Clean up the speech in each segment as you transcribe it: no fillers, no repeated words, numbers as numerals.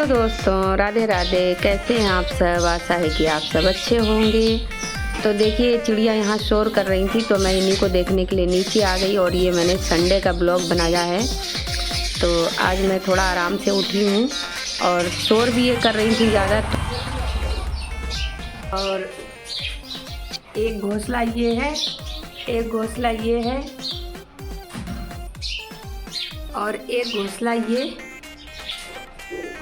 Hello दोस्तों, राधे राधे। कैसे हैं आप सब? आशा है कि आप सब अच्छे होंगे। तो देखिए, चिड़िया यहाँ शोर कर रही थी तो मैं इन्हीं को देखने के लिए नीचे आ गई। और ये मैंने संडे का ब्लॉग बनाया है। तो आज मैं थोड़ा आराम से उठी हूँ और शोर भी ये कर रही थी ज़्यादा। और एक घोंसला ये है, एक घोंसला ये है और एक घोंसला ये,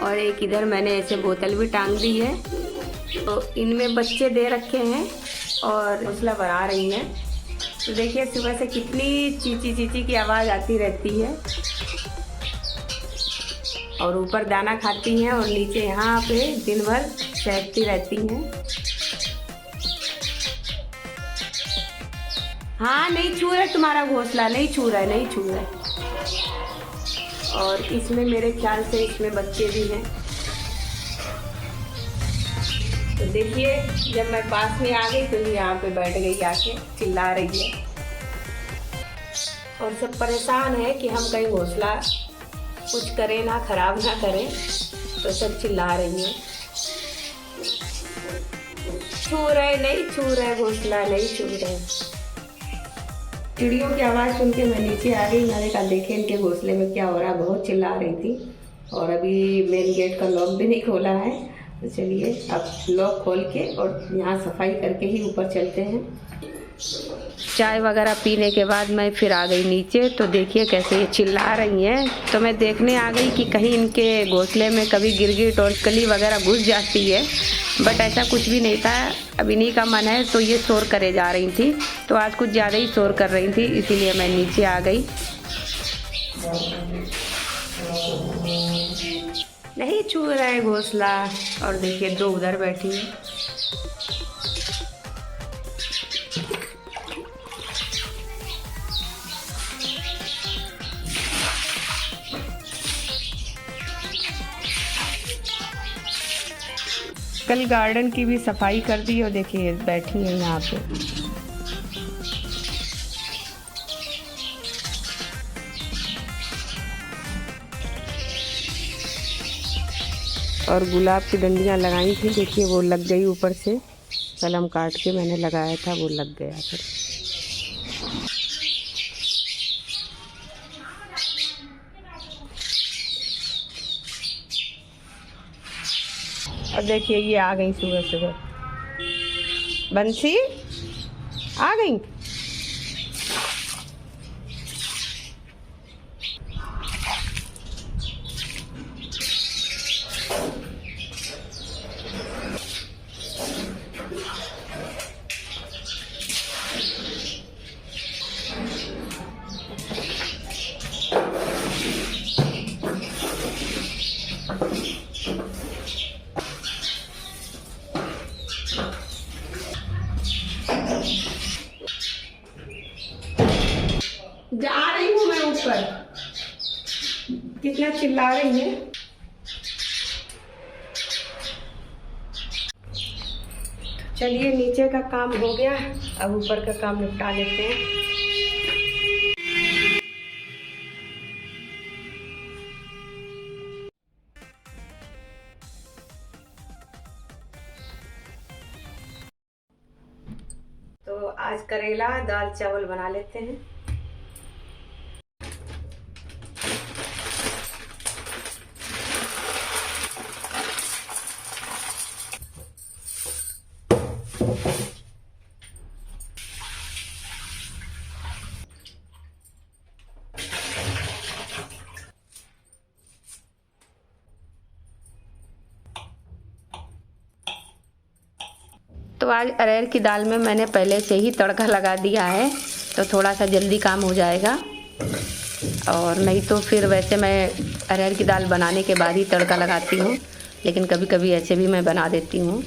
और एक इधर मैंने ऐसे बोतल भी टांग दी है। तो इनमें बच्चे दे रखे हैं और घोंसला बना रही हैं। तो देखिए, सुबह से कितनी चीची चीची की आवाज़ आती रहती है। और ऊपर दाना खाती हैं और नीचे यहाँ पे दिन भर सहकती रहती हैं। हाँ, नहीं छू रहा तुम्हारा घोंसला, नहीं छू रहा है, नहीं छू रहा है। और इसमें मेरे ख्याल से इसमें बच्चे भी हैं। तो देखिए, जब मैं पास में आ गई तो यहाँ पे बैठ गई, आके चिल्ला रही है। और सब परेशान है कि हम कहीं घोंसला कुछ करें ना, खराब ना करें, तो सब चिल्ला रही है। छू रहे नहीं, छू रहे घोंसला, नहीं छू रहे। चिड़ियों की आवाज़ सुन के मैं नीचे आ गई। मैंने कहा देखे इनके घोंसले में क्या हो रहा है। बहुत चिल्ला रही थी। और अभी मेन गेट का लॉक भी नहीं खोला है। तो चलिए अब लॉक खोल के और यहाँ सफाई करके ही ऊपर चलते हैं। चाय वगैरह पीने के बाद मैं फिर आ गई नीचे। तो देखिए कैसे ये चिल्ला रही हैं। तो मैं देखने आ गई कि कहीं इनके घोंसले में कभी गिरगिट और कली वगैरह घुस जाती है। बट ऐसा कुछ भी नहीं था। अब इन्हीं का मन है तो ये शोर करे जा रही थी। तो आज कुछ ज़्यादा ही शोर कर रही थी, इसीलिए मैं नीचे आ गई। नहीं छू रहा है घोंसला। और देखिए दो उधर बैठी हैं। कल गार्डन की भी सफाई कर दी और देखिए बैठी है यहाँ पे। और गुलाब की डंडियाँ लगाई थी, देखिए वो लग गई ऊपर से। कलम काट के मैंने लगाया था, वो लग गया फिर। और देखिए ये आ गई सुबह सुबह। बंसी आ गई। जा रही हूँ मैं ऊपर। कितना चिल्ला रही है। चलिए, नीचे का काम हो गया, अब ऊपर का काम निपटा लेते हैं। तो आज करेला दाल चावल बना लेते हैं। तो आज अरहर की दाल में मैंने पहले से ही तड़का लगा दिया है, तो थोड़ा सा जल्दी काम हो जाएगा। और नहीं तो फिर वैसे मैं अरहर की दाल बनाने के बाद ही तड़का लगाती हूँ, लेकिन कभी कभी ऐसे भी मैं बना देती हूँ।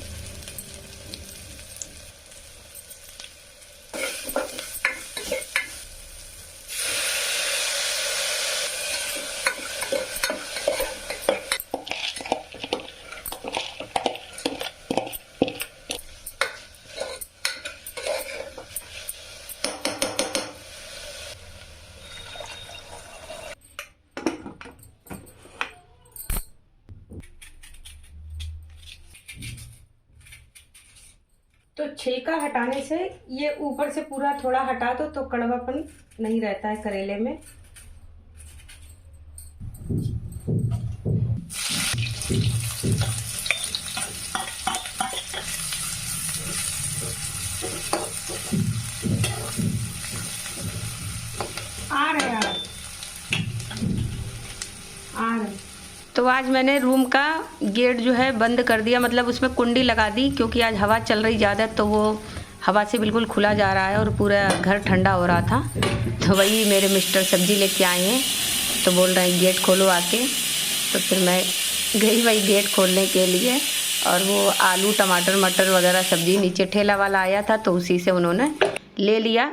छिलका हटाने से ये ऊपर से पूरा थोड़ा हटा दो तो कड़वापन नहीं रहता है करेले में। आ रहे तो आज मैंने रूम का गेट जो है बंद कर दिया, मतलब उसमें कुंडी लगा दी, क्योंकि आज हवा चल रही ज़्यादा तो वो हवा से बिल्कुल खुला जा रहा है और पूरा घर ठंडा हो रहा था। तो वही मेरे मिस्टर सब्जी लेके आए हैं तो बोल रहे हैं गेट खोलो आके। तो फिर मैं गई वही गेट खोलने के लिए, और वो आलू टमाटर मटर वगैरह सब्जी नीचे ठेला वाला आया था तो उसी से उन्होंने ले लिया।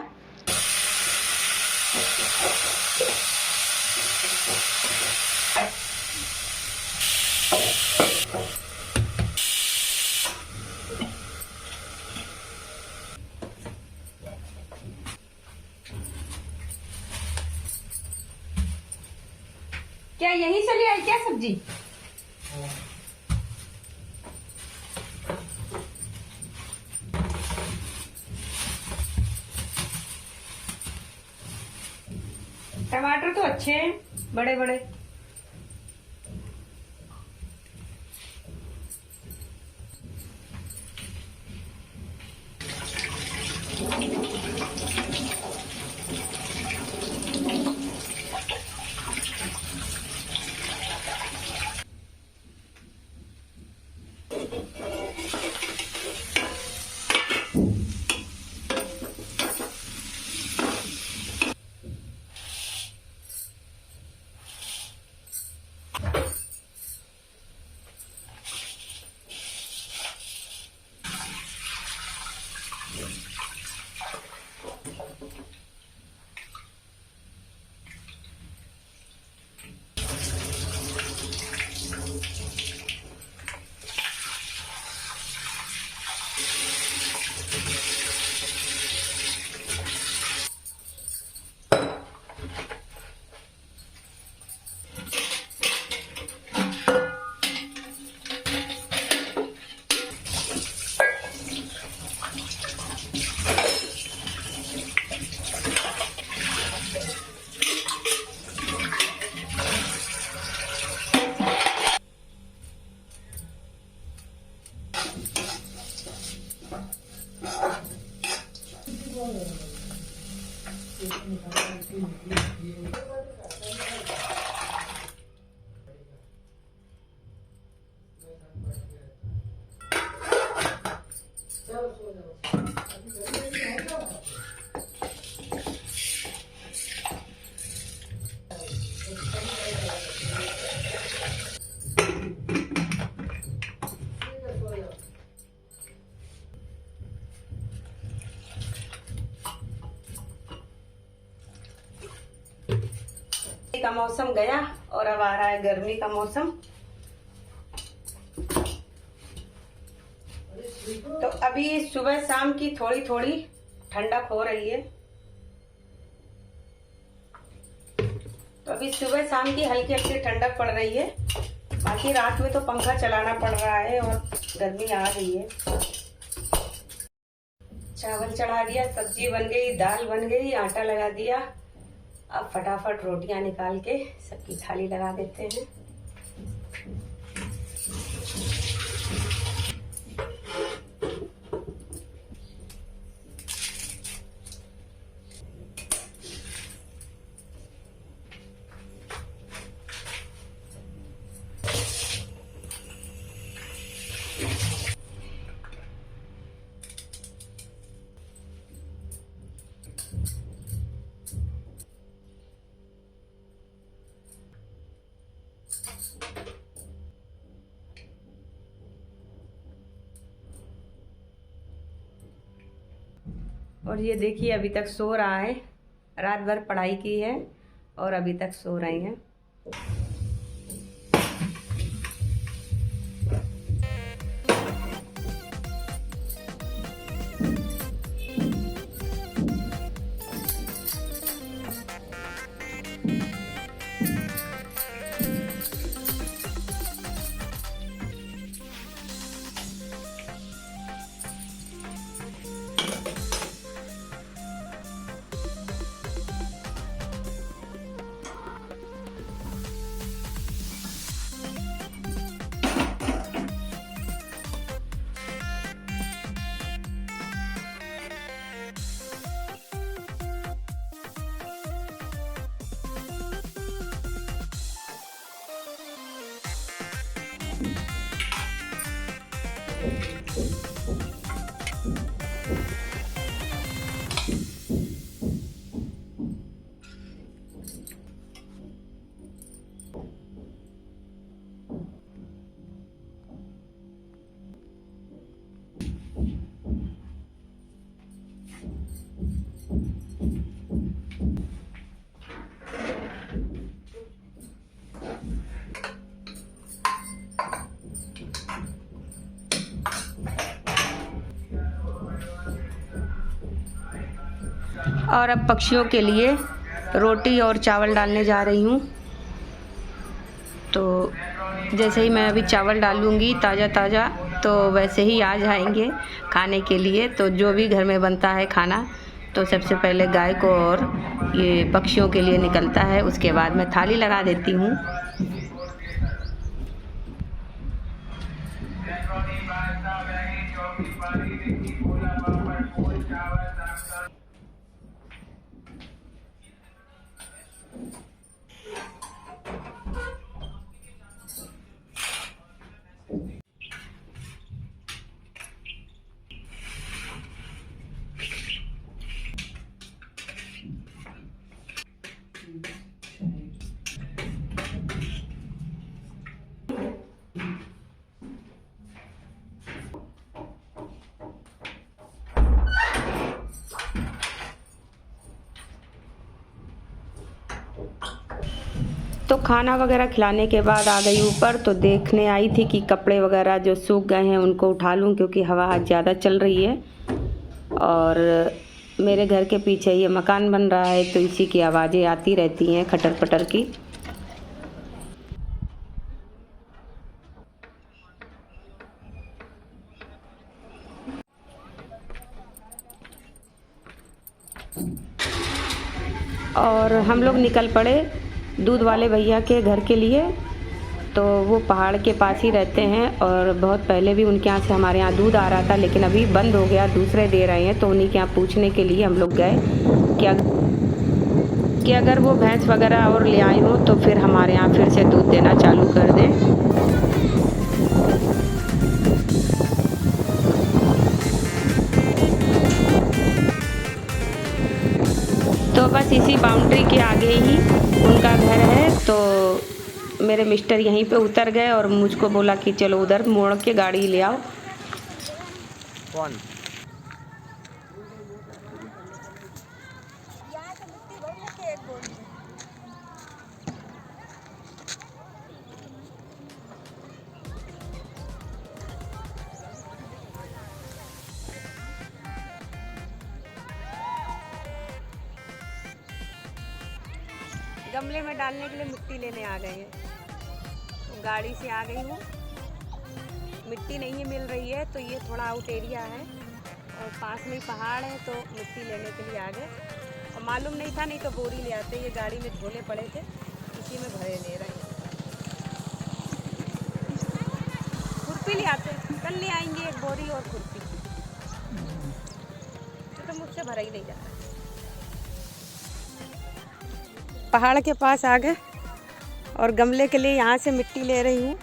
क्या यहीं से ले आई क्या सब्जी? टमाटर तो अच्छे हैं, बड़े बड़े। का मौसम गया और अब आ रहा है गर्मी का मौसम। तो अभी सुबह शाम की थोड़ी थोड़ी ठंडक हो रही है। तो अभी सुबह शाम की हल्की हल्की ठंडक पड़ रही है, बाकी रात में तो पंखा चलाना पड़ रहा है और गर्मी आ रही है। चावल चढ़ा दिया, सब्जी बन गई, दाल बन गई, आटा लगा दिया। अब फटाफट रोटियां निकाल के सबकी थाली लगा देते हैं। और ये देखिए अभी तक सो रहा है, रात भर पढ़ाई की है और अभी तक सो रहे हैं। और अब पक्षियों के लिए रोटी और चावल डालने जा रही हूँ। तो जैसे ही मैं अभी चावल डालूँगी ताज़ा ताज़ा, तो वैसे ही आ जाएंगे खाने के लिए। तो जो भी घर में बनता है खाना, तो सबसे पहले गाय को और ये पक्षियों के लिए निकलता है, उसके बाद मैं थाली लगा देती हूँ। तो खाना वगैरह खिलाने के बाद आ गई ऊपर, तो देखने आई थी कि कपड़े वगैरह जो सूख गए हैं उनको उठा लूँ, क्योंकि हवा आज ज़्यादा चल रही है। और मेरे घर के पीछे ये मकान बन रहा है, तो इसी की आवाज़ें आती रहती हैं खटर पटर की। और हम लोग निकल पड़े दूध वाले भैया के घर के लिए। तो वो पहाड़ के पास ही रहते हैं, और बहुत पहले भी उनके यहाँ से हमारे यहाँ दूध आ रहा था, लेकिन अभी बंद हो गया, दूसरे दे रहे हैं। तो उन्हीं के यहाँ पूछने के लिए हम लोग गए कि अगर वो भैंस वगैरह और ले आए हों तो फिर हमारे यहाँ फिर से दूध देना चालू कर दें। तो बस इसी बाउंड्री के आगे ही उनका घर है। तो मेरे मिस्टर यहीं पे उतर गए और मुझको बोला कि चलो उधर मोड़ के गाड़ी ले आओ। कौन? गमले में डालने के लिए मिट्टी लेने आ गए हैं। तो गाड़ी से आ गई हूँ, मिट्टी नहीं मिल रही है, तो ये थोड़ा आउट एरिया है और पास में ही पहाड़ है, तो मिट्टी लेने के लिए आ गए। और मालूम नहीं था, नहीं तो बोरी ले आते। ये गाड़ी में झोले पड़े थे, इसी में भरे ले रहे हैं। खुरपी ले आते, कल ले आएंगे एक बोरी और खुरपी, तो मुझसे भरा ही नहीं जाता। पहाड़ के पास आ गए और गमले के लिए यहाँ से मिट्टी ले रही हूँ।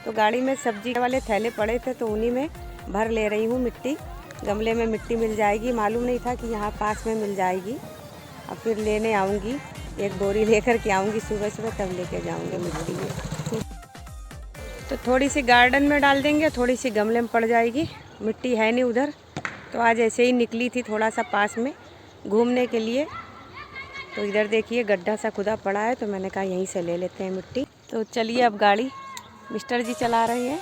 तो गाड़ी में सब्जी वाले थैले पड़े थे, तो उन्हीं में भर ले रही हूँ मिट्टी। गमले में मिट्टी मिल जाएगी, मालूम नहीं था कि यहाँ पास में मिल जाएगी। अब फिर लेने आऊँगी, एक बोरी लेकर के आऊँगी सुबह सुबह, तब लेके जाऊँगी मिट्टी में। तो थोड़ी सी गार्डन में डाल देंगे, थोड़ी सी गमले में पड़ जाएगी। मिट्टी है नहीं उधर, तो आज ऐसे ही निकली थी थोड़ा सा पास में घूमने के लिए। तो इधर देखिए गड्ढा सा खुदा पड़ा है, तो मैंने कहा यहीं से ले लेते हैं मिट्टी। तो चलिए अब गाड़ी मिस्टर जी चला रहे हैं।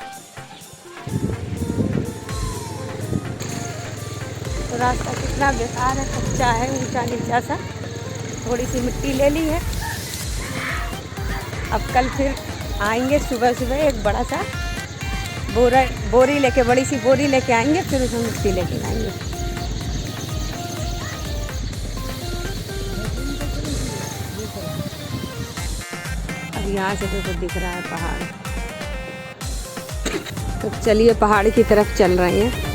तो रास्ता कितना बेकार है, कच्चा है, ऊंचा नीचा सा। थोड़ी सी मिट्टी ले ली है, अब कल फिर आएंगे सुबह सुबह, एक बड़ा सा बोरी लेके, बड़ी सी बोरी लेके आएंगे, फिर उसमें मिट्टी लेके आएंगे। अब यहाँ से तो दिख रहा है पहाड़। तो चलिए पहाड़ की तरफ चल रहे हैं।